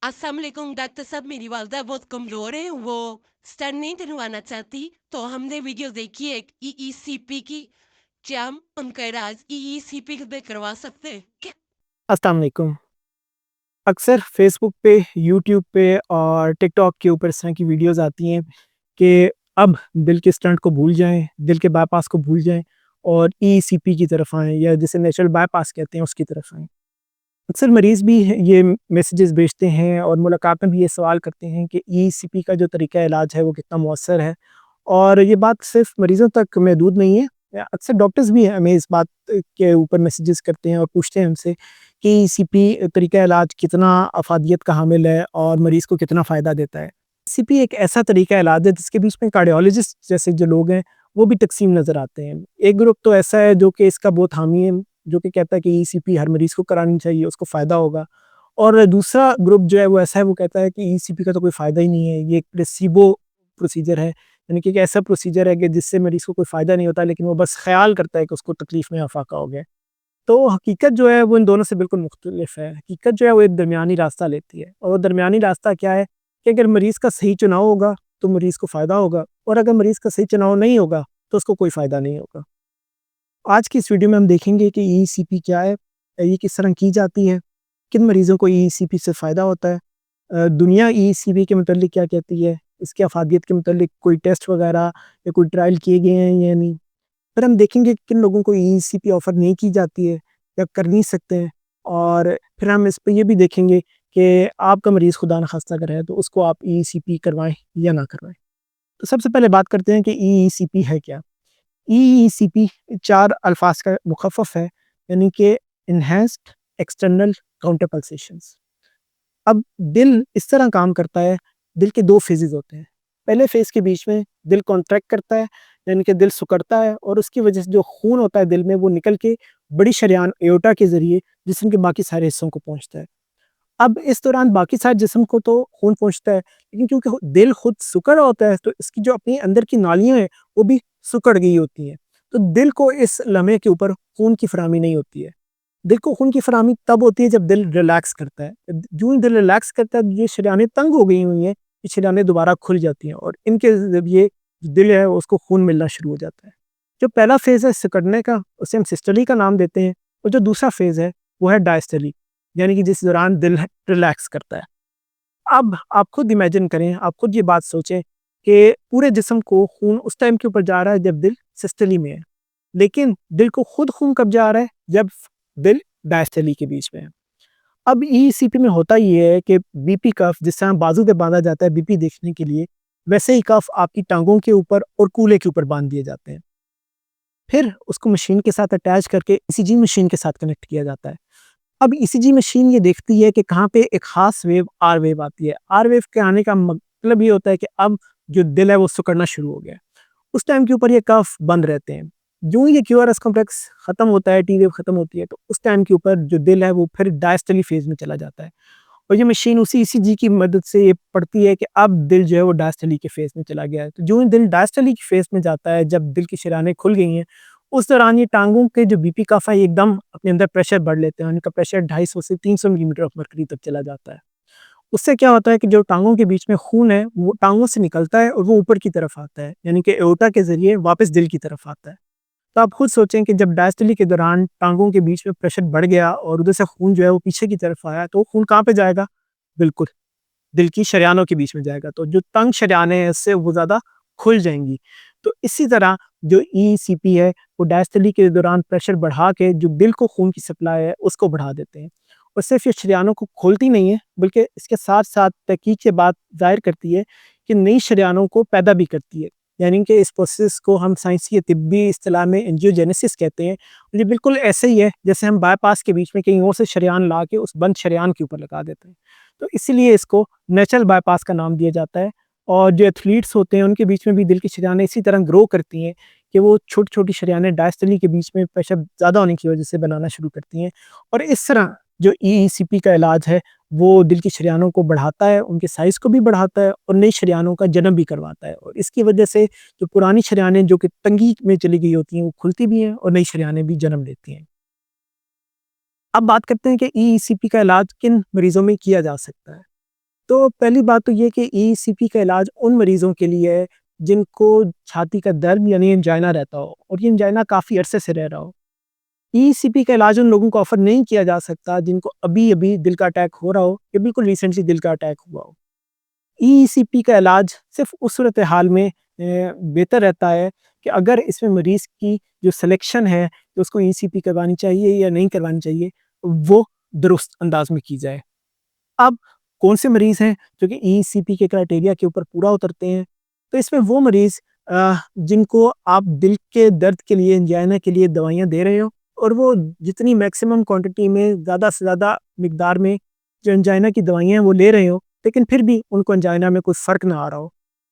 अस्सलाम वालेकुम डॉक्टर साहब, मेरी वालदा बहुत कमज़ोर है, वो स्टंट नहीं डलवाना चाहती, तो हमने वीडियो देखी है एक ईईसीपी की। क्या हम उनका इलाज ईईसीपी पे करवा सकते हैं क्या? अस्सलाम वालेकुम। अक्सर फ़ेसबुक पे, यूट्यूब पे और टिकटॉक के ऊपर इस तरह की वीडियोज़ आती हैं कि अब दिल के स्टंट को भूल जाएँ, दिल के बायपास को भूल जाएँ और ईसीपी की तरफ आएँ या जिसे नेचुरल बायपास कहते हैं उसकी तरफ आएँ। अक्सर मरीज़ भी ये मैसेजेस भेजते हैं और मुलाकात में भी ये सवाल करते हैं कि ईसीपी का जो तरीका इलाज है वो कितना मौसर है और ये बात सिर्फ़ मरीज़ों तक महदूद नहीं है। अक्सर डॉक्टर्स भी हमें इस बात के ऊपर मैसेजेस करते हैं और पूछते हैं हमसे कि ईसीपी तरीका इलाज कितना अफ़ादियत का हामिल है और मरीज़ को कितना फ़ायदा देता है। ईसीपी एक ऐसा तरीका इलाज है जिसके बीच में कार्डियोलॉजिस्ट जैसे जो लोग हैं, वो भी तक़सीम नज़र आते हैं। एक ग्रुप तो ऐसा है जो कि इसका बहुत हामी है, जो कि कहता है कि ईसीपी हर मरीज़ को करानी चाहिए, उसको फ़ायदा होगा। और दूसरा ग्रुप जो है वो ऐसा है, वो कहता है कि ईसीपी का तो कोई फ़ायदा ही नहीं है, ये एक प्लेसिबो प्रोसीजर है। यानी कि एक ऐसा प्रोसीजर है कि जिससे मरीज़ को कोई फ़ायदा नहीं होता, लेकिन वो बस ख़याल करता है कि उसको तकलीफ़ में इज़ाफ़ा हो गया है। तो हकीकत जो है वो इन दोनों से बिल्कुल मुख्तलिफ है। हकीकत जो है वो एक दरमियानी रास्ता लेती है और वो दरमियानी रास्ता क्या है कि अगर मरीज़ का सही चुनाव होगा, तो मरीज़ को फ़ायदा होगा और अगर मरीज़ का सही चुनाव नहीं होगा, तो उसको कोई फ़ायदा नहीं होगा। आज की इस वीडियो में हम देखेंगे कि ईसीपी क्या है, ये किस तरह की जाती है, किन मरीज़ों को ईसीपी से फ़ायदा होता है, दुनिया ईसीपी के मुतल्लिक क्या कहती है, इसकी अफ़ादियत के मुतल्लिक कोई टेस्ट वगैरह या कोई ट्रायल किए गए हैं या नहीं। फिर हम देखेंगे कि किन लोगों को ईसीपी ऑफ़र नहीं की जाती है या कर नहीं सकते हैं और फिर हम इस पे ये भी देखेंगे कि आपका मरीज़ खुदा न ख़ास्ता अगर है, तो उसको आप ईसीपी करवाएँ या ना करवाएँ। तो सबसे पहले बात करते हैं कि ईसीपी है क्या? ईईसीपी 4 अल्फ़ाज़ का मुख़फ़्फ़फ़ है, यानी कि एनहांस्ड एक्सटर्नल काउंटर पल्सेशंस। अब दिल इस तरह काम करता है, दिल के 2 फ़ेज़ेज़ होते हैं। पहले फ़ेज़ के बीच में दिल कॉन्ट्रैक्ट करता है, यानी कि दिल सिकुड़ता है और उसकी वजह से जो खून होता है दिल में वो निकल के बड़ी शरेआन एओर्टा के ज़रिए जिस्म के बाकी सारे हिस्सों को पहुँचता है। अब इस दौरान बाकी सारे जिस्म को तो खून पहुँचता है, लेकिन क्योंकि दिल खुद सिकुड़ रहा होता है, तो इसकी जो अपनी अंदर की नालियाँ हैं, वो भी सिकुड़ गई होती हैं। तो दिल को इस लम्हे के ऊपर खून की फराहमी नहीं होती है। दिल को खून की फराहमी तब होती है जब दिल रिलैक्स करता है। जो ही दिल रिलैक्स करता है, ये शरेआनें तंग हो गई हुई हैं, ये शरेआनें दोबारा खुल जाती हैं और इनके ज़रिए दिल है उसको खून मिलना शुरू हो जाता है। जो पहला फ़ेज़ है सिकुड़ने का, उसे हम सिस्टोली का नाम देते हैं और जो दूसरा फ़ेज़ है, वो है डायस्टोली, यानी कि जिस दौरान दिल है रिलैक्स करता है। अब आप खुद इमेजिन करें, आप खुद ये बात सोचें कि पूरे जिस्म को खून उस टाइम के ऊपर जा रहा है जब दिल सिस्टोली में है, लेकिन दिल को खुद खून कब जा रहा है? जब दिल डायस्टोली के बीच में है। अब ईसीपी में होता ये है कि बीपी कफ जिस तरह बाजू पे बाँधा जाता है बीपी देखने के लिए, वैसे ही कफ आपकी टाँगों के ऊपर और कूल्हे के ऊपर बाँध दिए जाते हैं। फिर उसको मशीन के साथ अटैच करके ईसीजी मशीन के साथ कनेक्ट किया जाता है। अब ईसीजी मशीन ये देखती है कि कहाँ पे एक ख़ास वेव आर वेव आती है। आर वेव के आने का मतलब ये होता है कि अब जो दिल है वो सिकुड़ना शुरू हो गया है। उस टाइम के ऊपर ये कफ बंद रहते हैं। यूँ ही ये क्यूआरएस कॉम्प्लेक्स खत्म होता है, टी वेव खत्म होती है, तो उस टाइम के ऊपर जो दिल है वो फिर डायस्टोली फ़ेज़ में चला जाता है। और ये मशीन उसी ईसीजी की मदद से ये पढ़ती है कि अब दिल जो है वो डायस्टोली के फ़ेज़ में चला गया है। तो जो ही दिल डायस्टोली के फ़ेज़ में जाता है, जब दिल की शरानें खुल गई हैं, उस दौरान ये टाँगों के जो बीपी कफ है, ये एकदम अपने अंदर प्रेशर बढ़ लेते हैं। उनका प्रेशर 250 से 300 मिलीमीटर ऑफ मर्करी तक चला जाता है। उससे क्या होता है कि जो टाँगों के बीच में खून है, वो टाँगों से निकलता है और वो ऊपर की तरफ आता है, यानी कि एओर्टा के ज़रिए वापस दिल की तरफ आता है। तो आप खुद सोचें कि जब डायस्टोली के दौरान टाँगों के बीच में प्रेशर बढ़ गया और उधर से खून जो है वो पीछे की तरफ आया, तो वो खून कहाँ पे जाएगा? बिल्कुल, दिल की शरेयानों के बीच में जाएगा। तो जो तंग शरेयानें हैं, इससे वो ज़्यादा खुल जाएँगी। तो इसी तरह जो ईसीपी है, वो डायस्टोली के दौरान प्रेशर बढ़ा के जो दिल को खून की सप्लाई है, उसको बढ़ा देते हैं। और सिर्फ़ ये शरेयानों को खोलती नहीं है, बल्कि इसके साथ-साथ तहकीक ये बात ज़ाहिर करती है कि नई शरेयानों को पैदा भी करती है। यानी कि इस प्रोसेस को हम साइंसी या तिब्बी इस्तिलाह में एंजियोजेनेसिस कहते हैं। ये बिल्कुल ऐसे ही है, जैसे हम बायपास के बीच में कहीं और से शरेयान ला के उस बंद शरेयान के ऊपर लगा देते हैं। तो इसीलिए इसको नेचुरल बायपास का नाम दिया जाता है और जो एथलीट्स होते हैं उनके बीच में भी दिल की शरेयानें इसी तरह ग्रो करती हैं कि वो छोटी-छोटी शरेयानें डायस्टोली के बीच में प्रेशर ज़्यादा होने की वजह से बनाना शुरू करती हैं और इस तरह जो ईईसीपी का इलाज है, वो दिल की शरेयानों को बढ़ाता है, उनके साइज़ को भी बढ़ाता है और नई शरेयानों का जन्म भी करवाता है और इसकी वजह से जो पुरानी शरेयानें जो कि तंगी में चली गई होती हैं, वो खुलती भी हैं और नई शरेयानें भी जन्म लेती हैं। अब बात करते हैं कि ईईसीपी का इलाज किन मरीज़ों में किया जा सकता है। तो पहली बात तो ये कि ईसीपी का इलाज उन मरीज़ों के लिए है जिनको छाती का दर्द यानी एंजाइना रहता हो और ये एंजाइना काफ़ी अरसे से रह रहा हो। ईसीपी का इलाज उन लोगों को ऑफ़र नहीं किया जा सकता जिनको अभी-अभी दिल का अटैक हो रहा हो या बिल्कुल रिसेंटली दिल का अटैक हुआ हो। ईसीपी का इलाज सिर्फ़ उस सूरत हाल में बेहतर रहता है कि अगर इसमें मरीज़ की जो सिलेक्शन है कि उसको ईसीपी करवानी चाहिए या नहीं करवानी चाहिए, वो दुरुस्त अंदाज़ में की जाए। अब कौन से मरीज़ हैं जो कि ईसीपी के क्राइटेरिया के ऊपर पूरा उतरते हैं? तो इसमें वो मरीज़ जिनको आप दिल के दर्द के लिए, एंजाइना के लिए दवाइयाँ दे रहे हो और वो जितनी मैक्सिमम क्वांटिटी में ज़्यादा से ज़्यादा मिकदार में जो एंजाइना की दवाइयाँ हैं वो ले रहे हो, लेकिन फिर भी उनको एंजाइना में कोई फ़र्क ना आ रहा हो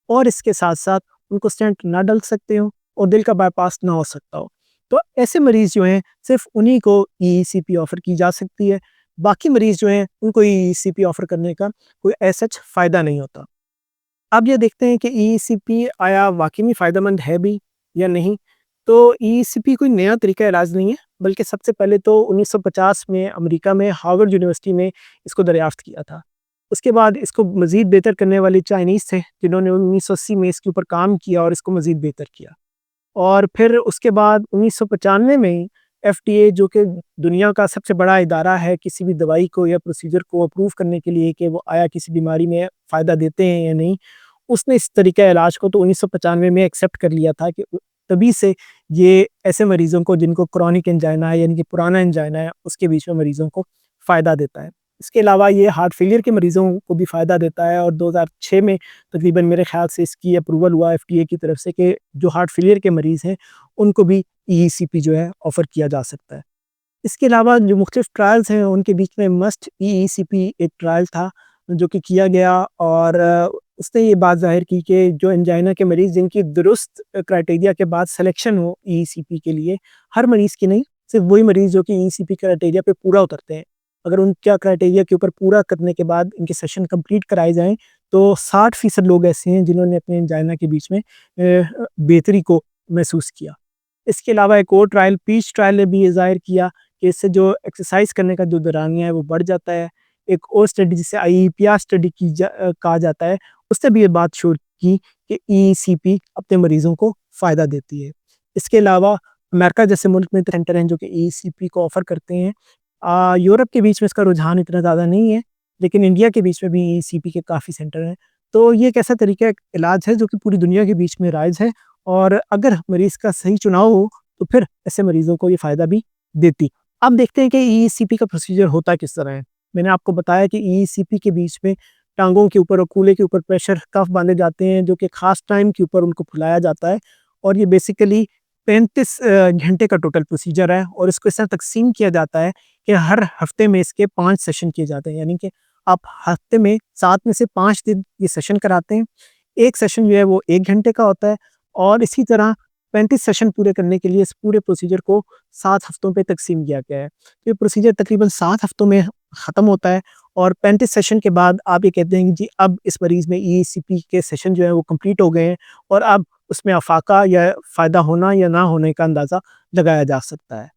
और इसके साथ-साथ उनको स्टेंट ना डल सकते हो और दिल का बायपास ना हो सकता हो। तो ऐसे मरीज़ जो हैं सिर्फ़ उन्हीं को ईसीपी ऑफ़र की जा सकती है। बाकी मरीज़ जो हैं उनको ईसीपी ऑफ़र करने का कोई एज़ सच फ़ायदा नहीं होता। अब ये देखते हैं कि ईसीपी आया वाक़ई में फ़ायदेमंद है भी या नहीं? तो ईसीपी कोई नया तरीका इलाज नहीं है, बल्कि सबसे पहले तो 1950 में अमेरिका में हार्वर्ड यूनिवर्सिटी ने इसको दरियाफ़्त किया था। उसके बाद इसको मज़ीद बेहतर करने वाले चाइनीज़ थे, जिन्होंने 1980 में इसके ऊपर काम किया और इसको मज़ीद बेहतर किया। और फिर उसके बाद 1995 में एफडीए जो कि दुनिया का सबसे बड़ा इदारा है किसी भी दवाई को या प्रोसीजर को अप्रूव करने के लिए कि वो आया किसी बीमारी में फ़ायदा देते हैं या नहीं, उसने इस तरीक़े इलाज को तो 1995 में एक्सेप्ट कर लिया था कि तभी से ये ऐसे मरीज़ों को जिनको क्रोनिक एंजाइना है यानी कि पुराना एंजाइना है, उसके बीच में मरीज़ों को फ़ायदा देता है। इसके अलावा ये हार्ट फेलियर के मरीज़ों को भी फ़ायदा देता है और 2006 में तकरीबन मेरे ख़्याल से इसकी अप्रूवल हुआ एफडीए की तरफ से कि जो हार्ट फेलियर के मरीज़ हैं, उनको भी ईसीपी जो है ऑफ़र किया जा सकता है। इसके अलावा जो मुख्तलिफ ट्रायल्स हैं, उनके बीच में मस्ट ईईसीपी एक ट्रायल था, जो कि किया गया और उसने ये बात ज़ाहिर की कि जो एंजाइना के मरीज़ जिनकी दुरुस्त क्राइटेरिया के बाद सिलेक्शन हो ईसीपी के लिए, हर मरीज़ की नहीं, सिर्फ़ वही मरीज़ जो कि ईसीपी क्राइटेरिया पे पूरा उतरते हैं। अगर उनका क्राइटेरिया के ऊपर पूरा करने के बाद इनके सेशन कंप्लीट कराए जाएँ, तो 60% लोग ऐसे हैं जिन्होंने अपने एंजाइना के बीच में बेहतरी को महसूस किया। इसके अलावा एक और ट्रायल पीच ट्रायल ने भी ये ज़ाहिर किया कि इससे जो एक्सरसाइज़ करने का जो दौरानिया है वो बढ़ जाता है। एक और स्टडी जिसे आईईपीआर स्टडी कहा जाता है, उसने भी ये बात शो की कि ईसीपी अपने मरीज़ों को फ़ायदा देती है। इसके अलावा अमेरिका जैसे मुल्क में सेंटर हैं जो कि ईसीपी को ऑफ़र करते हैं। यूरोप के बीच में इसका रुझान इतना ज़्यादा नहीं है, लेकिन इंडिया के बीच में भी ईसीपी के काफ़ी सेंटर हैं। तो ये एक ऐसा तरीका इलाज है जो कि पूरी दुनिया के बीच में राइज है और अगर मरीज़ का सही चुनाव हो, तो फिर ऐसे मरीज़ों को ये फ़ायदा भी देती। अब देखते हैं कि ईसीपी का प्रोसीजर होता किस तरह है। मैंने आपको बताया कि ईसीपी के बीच में टाँगों के ऊपर और कूल्हे के ऊपर प्रेशर कफ बाँधे जाते हैं, जो कि ख़ास टाइम के ऊपर उनको फुलाया जाता है और ये बेसिकली 35 घंटे का टोटल प्रोसीजर है और इसको इस तरह तक़सीम किया जाता है कि हर हफ़्ते में इसके 5 सेशन किए जाते हैं। यानी कि आप हफ़्ते में 7 में से 5 दिन ये सेशन कराते हैं। एक सेशन जो है वो 1 घंटे का होता है और इसी तरह 35 सेशन पूरे करने के लिए इस पूरे प्रोसीजर को 7 हफ्तों पे तक़सीम किया गया है। तो ये प्रोसीजर तकरीबन 7 हफ्तों में ख़त्म होता है और 35 सेशन के बाद आप ये कहते हैं कि जी अब इस मरीज़ में ईसीपी के सेशन जो है वो कंप्लीट हो गए हैं और अब उसमें अफ़ाका या फ़ायदा होना या ना होने का अंदाज़ा लगाया जा सकता है।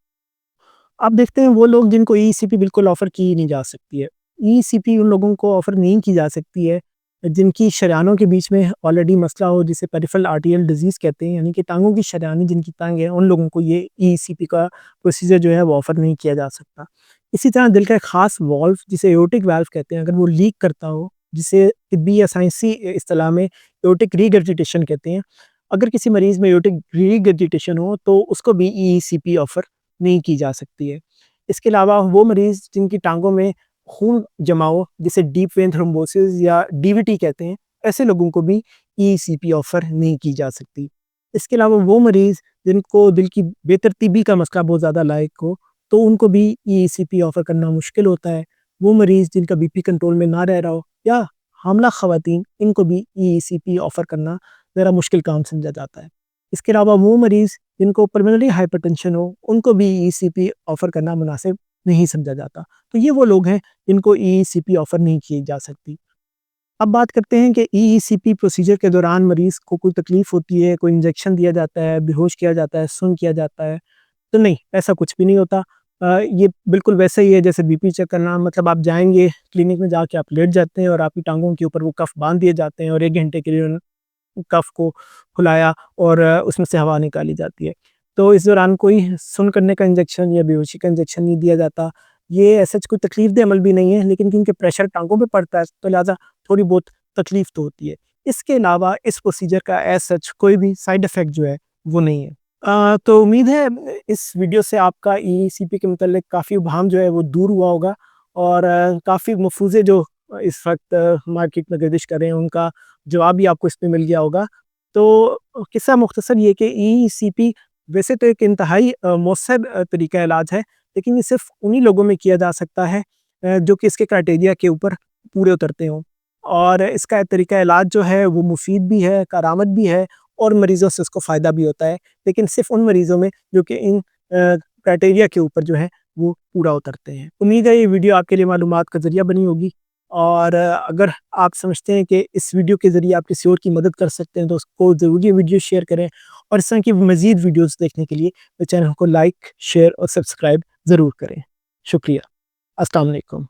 अब देखते हैं वो लोग जिनको ईसीपी बिल्कुल ऑफ़र की ही नहीं जा सकती है। ईसीपी उन लोगों को ऑफ़र नहीं की जा सकती है, जिनकी शरेयानों के बीच में ऑलरेडी मसला हो जिसे पेरिफेरल आर्टेरियल डिज़ीज़ कहते हैं, यानी कि टाँगों की शरेयानें जिनकी तंग है, उन लोगों को ये ईसीपी का प्रोसीजर जो है वो ऑफ़र नहीं किया जा सकता। इसी तरह दिल का एक ख़ास वाल्व जिसे एओर्टिक वाल्व कहते हैं, अगर वो लीक करता हो, जिसे तिब्बी या साइंसी इस्तिलाह में एओर्टिक रिगर्जिटेशन कहते हैं। अगर किसी मरीज़ में एओर्टिक रिगर्जिटेशन हो तो उसको भी ईसीपी ऑफ़र नहीं की जा सकती है। इसके अलावा वो मरीज़ जिनकी टाँगों में खून जमा हो, जिसे डीप वेन थ्रोम्बोसिस या डीवीटी कहते हैं, ऐसे लोगों को भी ईसीपी ऑफ़र नहीं की जा सकती। इसके अलावा वो मरीज़ जिनको दिल की बेतरतीबी का मसला बहुत ज़्यादा लायक हो, तो उनको भी ईसीपी ऑफ़र करना मुश्किल होता है। वो मरीज़ जिनका बीपी कंट्रोल में ना रह रहा हो या हामला ख़वातीन, इनको भी ईसीपी ऑफ़र करना ज़रा मुश्किल काम समझा जाता है। इसके अलावा वो मरीज़ जिनको पल्मोनरी हाइपरटेंशन हो, उनको भी ईसीपी ऑफ़र करना मुनासिब नहीं समझा जाता। तो ये वो लोग हैं जिनको ईसीपी ऑफ़र नहीं की जा सकती। अब बात करते हैं कि ईसीपी प्रोसीजर के दौरान मरीज़ को कोई तकलीफ़ होती है, कोई इंजेक्शन दिया जाता है, बेहोश किया जाता है, सुन्न किया जाता है, तो नहीं, ऐसा कुछ भी नहीं होता। ये बिल्कुल वैसा ही है जैसे बीपी चेक करना, मतलब आप जाएँगे क्लिनिक में, जाके आप लेट जाते हैं और आपकी टाँगों के ऊपर वो कफ बाँध दिए जाते हैं और 1 घंटे के लिए कफ को फुलाया और उसमें से हवा निकाली जाती है। तो इस दौरान कोई सुन्न करने का इंजेक्शन या बेहोशी का इंजेक्शन नहीं दिया जाता। ये ऐसा कोई तकलीफ़देह अमल भी नहीं है, लेकिन क्योंकि प्रेशर टाँगों पे पड़ता है, तो लिहाज़ा थोड़ी बहुत तकलीफ़ तो होती है। इसके अलावा इस प्रोसीजर का एज़ सच कोई भी साइड इफ़ेक्ट जो है, वो नहीं है। तो उम्मीद है इस वीडियो से आपका ईसीपी के मतलब काफ़ी इब्हाम जो है वो दूर हुआ होगा और काफ़ी मफ़रूज़े जो इस वक़्त मार्केट में गर्दिश कर रहे हैं, उनका जवाब भी आपको इसमें मिल गया होगा। तो किस्सा मुख्तसर ये कि ईसीपी वैसे तो एक इंतहाई मौसर तरीका इलाज है, लेकिन ये सिर्फ़ उन्हीं लोगों में किया जा सकता है जो कि इसके क्राइटेरिया के ऊपर पूरे उतरते हों। और इसका तरीका इलाज जो है वो मुफ़ीद भी है, कारामद भी है और मरीज़ों से उसको फ़ायदा भी होता है, लेकिन सिर्फ़ उन मरीज़ों में जो कि इन क्राइटेरिया के ऊपर जो है वो पूरा उतरते हैं। उम्मीद है ये वीडियो आपके लिए मालूमात का ज़रिया बनी होगी और अगर आप समझते हैं कि इस वीडियो के ज़रिए आप किसी और की मदद कर सकते हैं, तो उसको ज़रूर ये वीडियो शेयर करें और इस तरह की मज़ीद वीडियोज़ देखने के लिए चैनल को लाइक, शेयर और सब्सक्राइब ज़रूर करें। शुक्रिया। अस्सलाम वालेकुम।